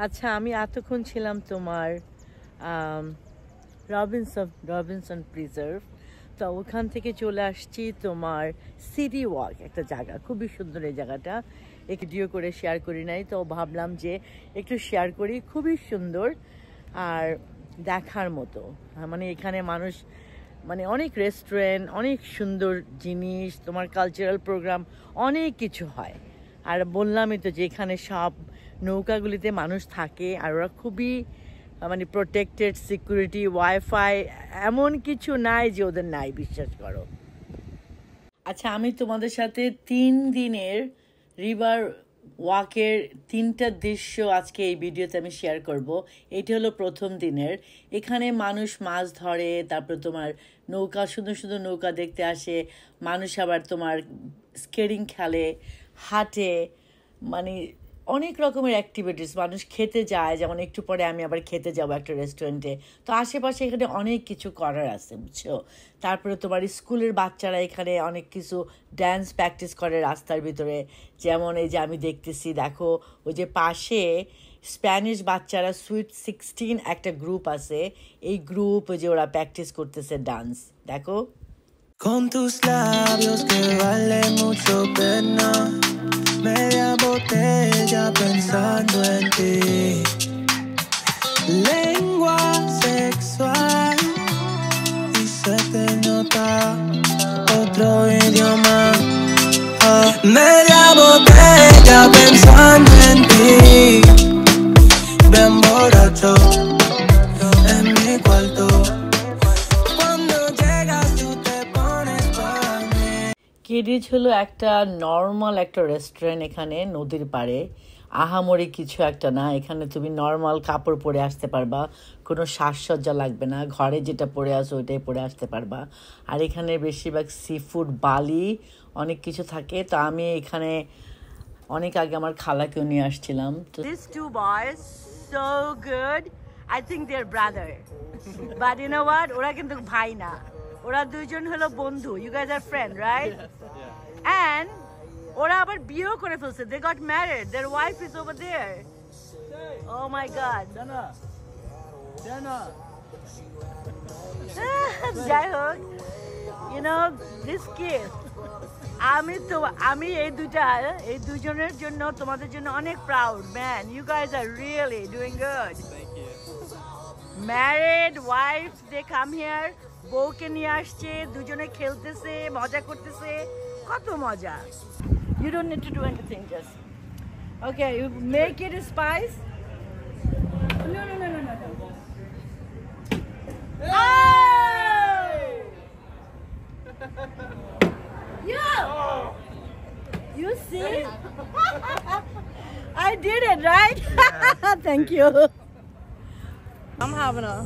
আচ্ছা, আমি এতক্ষণ ছিলাম তোমার রবিনসন প্রিজার্ভ। তো ওখান থেকে চলে আসছি তোমার সিটি ওয়াক, একটা জায়গা খুবই সুন্দর। এই জায়গাটা একটু ভিডিও করে শেয়ার করি নাই, তো ভাবলাম যে একটু শেয়ার করি। খুবই সুন্দর আর দেখার মতো। মানে এখানে মানুষ, মানে অনেক রেস্টুরেন্ট, অনেক সুন্দর জিনিস, তোমার কালচারাল প্রোগ্রাম অনেক কিছু হয়। আর বললামই তো যে এখানে সব নৌকাগুলিতে মানুষ থাকে, আর ওরা খুবই মানে প্রোটেক্টেড, সিকিউরিটি, ওয়াইফাই, এমন কিছু নাই যে ওদের নাই, বিশ্বাস করো। আচ্ছা, আমি তোমাদের সাথে 3 দিনের রিভার ওয়াকের 3টা দৃশ্য আজকে এই ভিডিওতে আমি শেয়ার করব। এটি হলো প্রথম দিনের। এখানে মানুষ মাছ ধরে, তারপর তোমার নৌকা, সুন্দর সুন্দর নৌকা দেখতে আসে মানুষ। আবার তোমার স্কেটিং খেলে, হাঁটে, মানে অনেক রকমের অ্যাক্টিভিটিস। মানুষ খেতে যায়, যেমন একটু পরে আমি আবার খেতে যাব একটা রেস্টুরেন্টে। তো আশেপাশে এখানে অনেক কিছু করার আছে, বুঝছো। তারপরে তোমার স্কুলের বাচ্চারা এখানে অনেক কিছু ড্যান্স প্র্যাকটিস করে রাস্তার ভিতরে। যেমন এই যে আমি দেখতেছি, দেখো ওই যে পাশে স্প্যানিশ বাচ্চারা সুইট 16 একটা গ্রুপ আছে, এই গ্রুপ ওই যে ওরা প্র্যাকটিস করতেছে ডান্স, দেখো। Con tus labios que vale mucho pena, media botella pensando en ti, lengua sexual y se te nota otro idioma, media botella pensando en ti, bien borracho en mi cuarto. কেডিজ হলো একটা normal একটা restaurant এখানে নদীর পাড়ে। আহামরি কিছু একটা না, এখানে তুমি নর্মাল কাপড় পরে আসতে পারবা, কোনো সাজসজ্জা লাগবে না, ঘরে যেটা পরে আসো ওইটাই পরে আসতে পারবা। আর এখানে বেশিরভাগ সি ফুড, বালি, অনেক কিছু থাকে। তো আমি এখানে অনেক আগে আমার খালাকেও নিয়ে আসছিলাম। তো these two boys so good, I think they're brother, but you know what, ওরা কিন্তু ভাই না, ওরা দুইজন হলো বন্ধু। You guys are friends, right? Yes, yeah. And ওরা আবার বিয়েও করে ফেলছে, they got married, their wife is over there. Oh my god. Dana. যাই হোক, you know this kid, আমি এই দুজনের জন্য, তোমাদের জন্য অনেক proud, man. You guys are really doing good. Thank you. Married wife, they come here, বউকে নিয়ে আসছে, দুজনে খেলতেছে, মজা করতেছে, কত মজা। You don't need to do anything, just okay, you make it a spice. No. Hey! You see? I did it, right? Thank you. I'm having a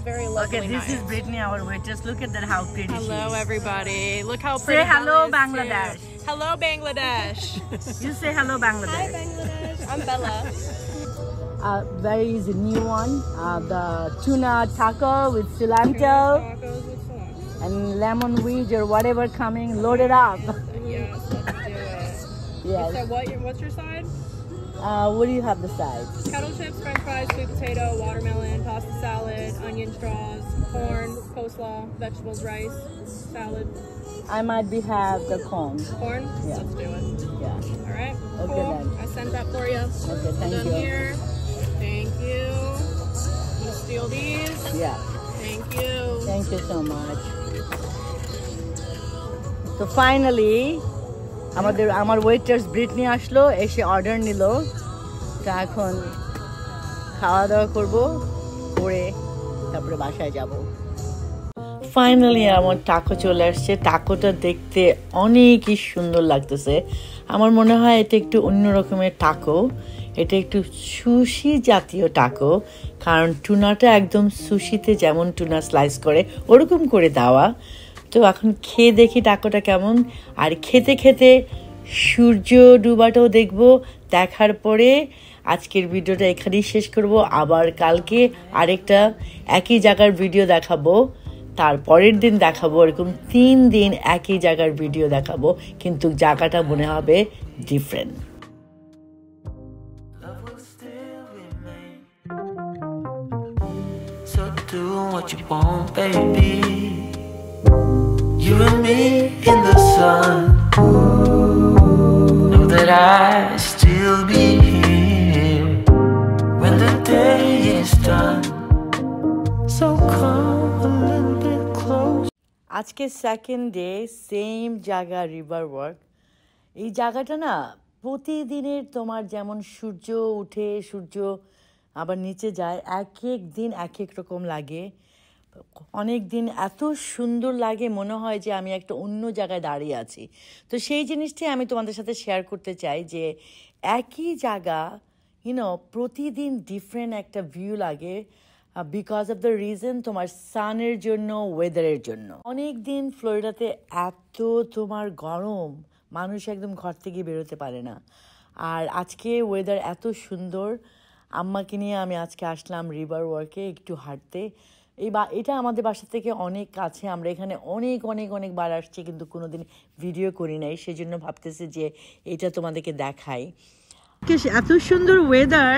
very lovely Okay, this night. is Brittany, our waitress. Look at that, how pretty she is. Hello, everybody. Look how pretty. Say hello, Bella is Bangladesh. too. Hello, Bangladesh. You say hello, Bangladesh. Hi, Bangladesh. I'm Bella. Very easy, new one. The tuna taco with cilantro and lemon wedge or whatever coming. Load it up. Yes, let's do it. Yes. So what's your side? What do you have the sides? Kettle chips, french fries, sweet potato, watermelon, pasta salad, onion straws, corn, coleslaw, vegetables, rice, salad. I might have the corn. Corn? Yeah. Let's do it. Yeah. All right. Okay, Cool. then. I sent that for you. Okay, thank Done you. here. Thank you. You steal these. Yeah. Thank you. Thank you so much. So finally, আমার waiters Britney আসলো, এসে order নিল। তো এখন খাওয়া দাওয়া করবো, করে তারপরে বাসায় যাব। ফাইনালি আমার টাকো চলে আসছে। টাকোটা দেখতে অনেকই সুন্দর লাগতেছে। আমার মনে হয় এটা একটু অন্য রকমের টাকো, এটা একটু সুশি জাতীয় টাকো, কারণ টুনাটা একদম সুশিতে যেমন টুনা স্লাইস করে ওরকম করে দেওয়া। তো এখন খেয়ে দেখি টাকোটা কেমন। আর খেতে খেতে সূর্য ডুবাটাও দেখবো। দেখার পরে আজকের ভিডিওটা এখানেই শেষ করব। আবার কালকে আরেকটা একই জায়গার ভিডিও দেখাবো, তারপরের দিন দেখাবো, এরকম 3 দিন একই জায়গার ভিডিও দেখাবো, কিন্তু জায়গাটা মনে হবে different. what you want, baby. You and me in the sun. Know that I'll still be here when the day is done. So come a little bit close. আজকে সেকেন্ড ডে, সেম জায়গা, river work. এই জায়গাটা না প্রতিদিনের তোমার যেমন সূর্য উঠে সূর্য আবার নিচে যায়, এক এক দিন এক এক রকম লাগে। অনেক দিন এত সুন্দর লাগে, মনে হয় যে আমি একটা অন্য জায়গায় দাঁড়িয়ে আছি। তো সেই জিনিসটাই আমি তোমাদের সাথে শেয়ার করতে চাই যে একই জায়গা প্রতিদিন ডিফারেন্ট একটা ভিউ লাগে, বিকজ অফ দ্য রিজন তোমার সানের জন্য, ওয়েদারের জন্য। অনেক দিন ফ্লোরিডাতে এত তোমার গরম, মানুষ একদম ঘর থেকে বেরোতে পারে না। আর আজকে ওয়েদার এত সুন্দর, আম্মাকে নিয়ে আমি আজকে আসলাম রিভার ওয়ার্কে একটু হাঁটতে। এটা আমাদের বাসা থেকে অনেক কাছে, আমরা এখানে অনেক অনেক অনেকবার আসছি কিন্তু কোনোদিন ভিডিও করি নাই, সেই জন্য ভাবতেছি যে এটা তোমাদেরকে দেখাই। এত সুন্দর ওয়েদার,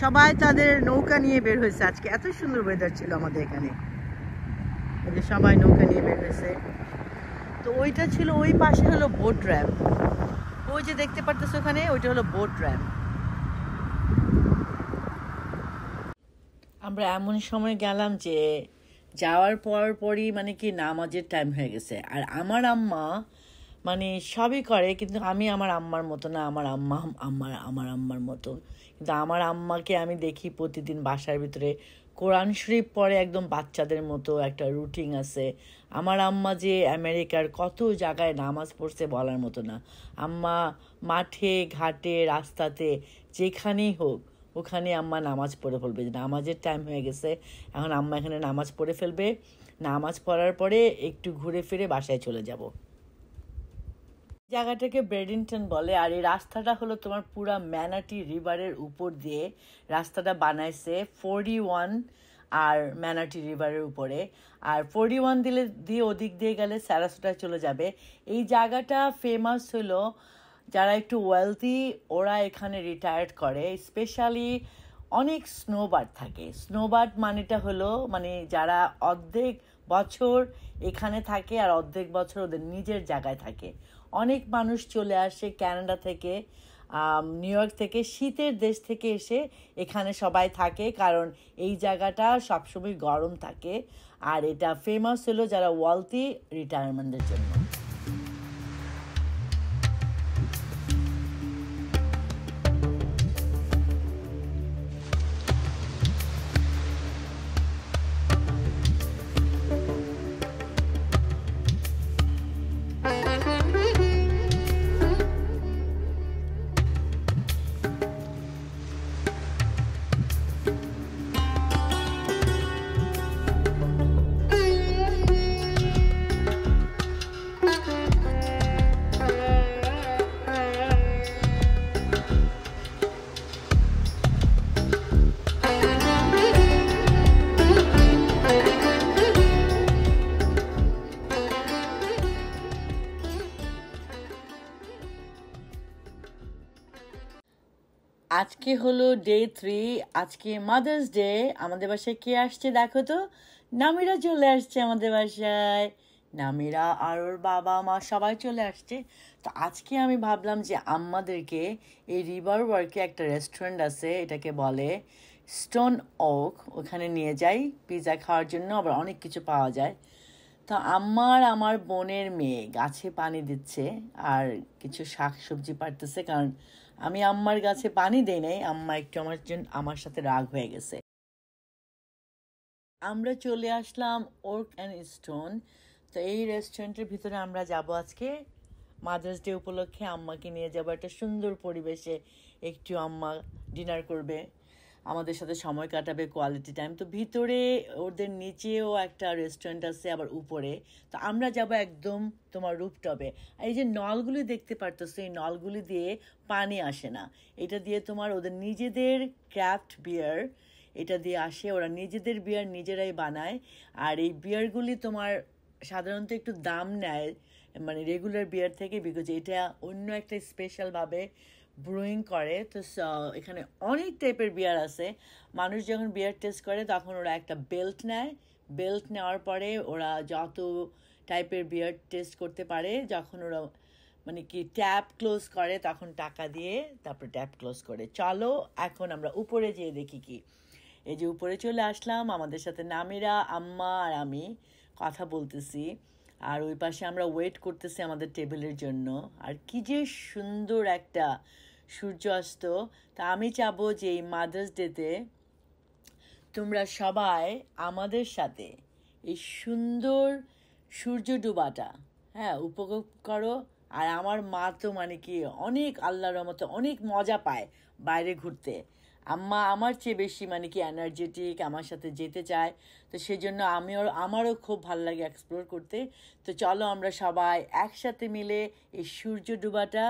সবাই তাদের নৌকা নিয়ে বের হয়েছে আজকে। এত সুন্দর ওয়েদার ছিল আমাদের এখানে, সবাই নৌকা নিয়ে বের হয়েছে। তো ওইটা ছিল, ওই পাশে হলো বোট র্যাম্প, ওই যে দেখতে পারতেছো ওখানে, ওইটা হলো বোট র্যাম্প। আমরা এমন সময় গেলাম যে যাওয়ার পরই মানে কি নামাজের টাইম হয়ে গেছে। আর আমার আম্মা মানে সবই করে, কিন্তু আমি আমার আম্মার মতো না। আমার আম্মার মতো, কিন্তু আমার আম্মাকে আমি দেখি প্রতিদিন বাসার ভিতরে কোরআন শরীফ পড়ে, একদম বাচ্চাদের মতো একটা রুটিন আছে। আমার আম্মা যে আমেরিকার কত জায়গায় নামাজ পড়ছে বলার মতো না। আম্মা মাঠে ঘাটে রাস্তাতে যেখানেই হোক ওখানে আম্মা নামাজ পড়ে ফেলবে, নামাজের টাইম হয়ে গেছে, এখন আম্মা এখানে নামাজ পড়ে ফেলবে। নামাজ পড়ার পরে একটু ঘুরে ফিরে বাসায় চলে যাব। জায়গাটাকে ব্রেডিংটন বলে। আর এই রাস্তাটা হলো তোমার পুরা ম্যানাটি রিভারের উপর দিয়ে রাস্তাটা বানাইছে, 41 আর ম্যানাটি রিভারের উপরে। আর 41 দিয়ে ওদিক দিয়ে গেলে সারাসোটায় চলে যাবে। এই জায়গাটা ফেমাস হলো যারা একটু ওয়েলথি ওরা এখানে রিটায়ার্ড করে। স্পেশালি অনেক স্নোবার্ড থাকে। স্নোবার্ড মানেটা হলো মানে যারা অর্ধেক বছর এখানে থাকে আর অর্ধেক বছর ওদের নিজের জায়গায় থাকে। অনেক মানুষ চলে আসে কানাডা থেকে, নিউ ইয়র্ক থেকে, শীতের দেশ থেকে এসে এখানে সবাই থাকে, কারণ এই জায়গাটা সবসময় গরম থাকে। আর এটা ফেমাস হলো যারা ওয়েলথি রিটায়ারমেন্টের জন্য। আজকে হলো ডে 3, আজকে মাদার্স ডে। আমাদের বাসায় কে আসছে দেখো তো, নামিরা চলে আসছে আমাদের বাসায়। নামিরা আর ওর বাবা মা সবাই চলে আসছে। তো আজকে আমি ভাবলাম যে আমাদেরকে এই রিভার ওয়ার্কে একটা রেস্টুরেন্ট আছে, এটাকে বলে স্টোন ওক, ওখানে নিয়ে যাই পিৎজা খাওয়ার জন্য, আবার অনেক কিছু পাওয়া যায়। তো আমার বোনের মেয়ে গাছে পানি দিচ্ছে আর কিছু শাক সবজি পাড়তেছে, কারণ আমি আম্মার গাছে পানি দেই নাই, আম্মা একটু আমার সাথে রাগ হয়ে গেছে। আমরা চলে আসলাম ওক অ্যান্ড স্টোন। তো এই রেস্টুরেন্টের ভিতরে আমরা যাব আজকে মাদার্স ডে উপলক্ষে। আম্মাকে নিয়ে যাবো একটা সুন্দর পরিবেশে, একটু আম্মা ডিনার করবে, আমাদের সাথে সময় কাটাবে, কোয়ালিটি টাইম। তো ভিতরে ওদের নিচেও একটা রেস্টুরেন্ট আছে, আবার উপরে। তো আমরা যাব একদম তোমার রুফটপে। আর এই যে নলগুলি দেখতে পারতেছো, এই নলগুলি দিয়ে পানি আসে না, এটা দিয়ে তোমার ওদের নিজেদের ক্রাফট বিয়ার এটা দিয়ে আসে, ওরা নিজেদের বিয়ার নিজেরাই বানায়। আর এই বিয়ারগুলি তোমার সাধারণত একটু দাম নেয় মানে রেগুলার বিয়ার থেকে, বিকজ এটা অন্য একটা স্পেশালভাবে ব্রুইং করে। তো এখানে অনেক টাইপের বিয়ার আছে। মানুষ যখন বিয়ার টেস্ট করে তখন ওরা একটা বেল্ট নেয়, বেল্ট নেওয়ার পরে ওরা যত টাইপের বিয়ার টেস্ট করতে পারে, যখন ওরা মানে কি ট্যাপ ক্লোজ করে তখন টাকা দিয়ে তারপর ট্যাপ ক্লোজ করে। চলো এখন আমরা উপরে যেয়ে দেখি কি। এই যে উপরে চলে আসলাম, আমাদের সাথে নামিরা, আম্মা আর আমি কথা বলতেছি, আর ওই পাশে আমরা ওয়েট করতেছি আমাদের টেবিলের জন্য। আর কি যে সুন্দর একটা সূর্যাস্ত। তা আমি চাবো যে এই মাদার্স ডেতে তোমরা সবাই আমাদের সাথে এই সুন্দর সূর্য ডুবাটা উপভোগ করো। আর আমার মা তো মানে কি অনেক আল্লাহর রহমতে অনেক মজা পায় বাইরে ঘুরতে। আম্মা আমার চেয়ে বেশি মানে কি এনার্জেটিক, আমার সাথে যেতে চায়, তো সেজন্য আমারও খুব ভালো লাগে এক্সপ্লোর করতে। তো চলো আমরা সবাই একসাথে মিলে এই সূর্য ডুবাটা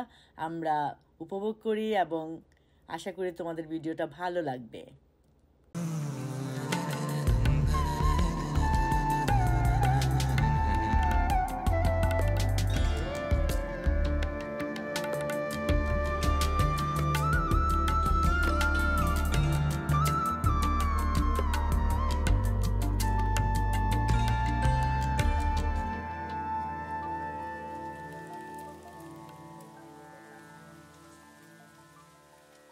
আমরা উপভোগ করি, এবং আশা করি তোমাদের ভিডিওটা ভালো লাগবে।